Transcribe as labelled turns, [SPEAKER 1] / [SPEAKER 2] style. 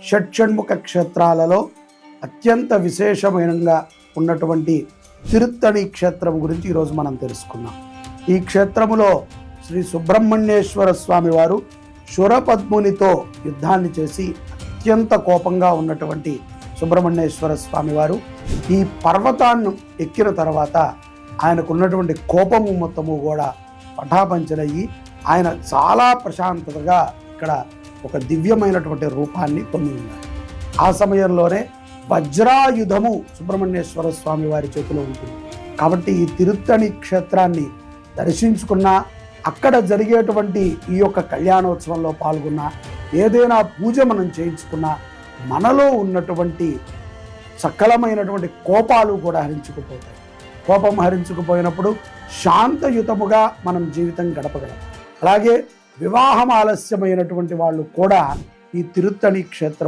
[SPEAKER 1] షట్షణ్ముఖ క్షేత్రాలలో అత్యంత విశేషమైనగా ఉన్నటువంటి తిరుత్తణి క్షేత్రం గురించి ఈరోజు మనం తెలుసుకున్నాం. ఈ క్షేత్రములో శ్రీ సుబ్రహ్మణ్యేశ్వర స్వామి వారు శూరపద్మునితో యుద్ధాన్ని చేసి అత్యంత కోపంగా ఉన్నటువంటి సుబ్రహ్మణ్యేశ్వర స్వామి వారు ఈ పర్వతాన్ని ఎక్కిన తర్వాత ఆయనకున్నటువంటి కోపము మొత్తము కూడా పటాపంచలయ్యి ఆయన చాలా ప్రశాంతతగా ఇక్కడ ఒక దివ్యమైనటువంటి రూపాన్ని పొంది ఉన్నారు. ఆ సమయంలోనే వజ్రాయుధము సుబ్రహ్మణ్యేశ్వర స్వామి వారి చేతిలో ఉంటుంది. కాబట్టి ఈ తిరుత్తణి క్షేత్రాన్ని దర్శించుకున్నా, అక్కడ జరిగేటువంటి ఈ యొక్క కళ్యాణోత్సవంలో పాల్గొన్నా, ఏదైనా పూజ మనం చేయించుకున్నా మనలో ఉన్నటువంటి సకలమైనటువంటి కోపాలు కూడా హరించుకుపోతాయి. కోపం హరించుకుపోయినప్పుడు శాంతయుతముగా మనం జీవితం గడపగలం. అలాగే వివాహం ఆలస్యమైనటువంటి వాళ్ళు కూడా ఈ తిరుత్తణి క్షేత్రం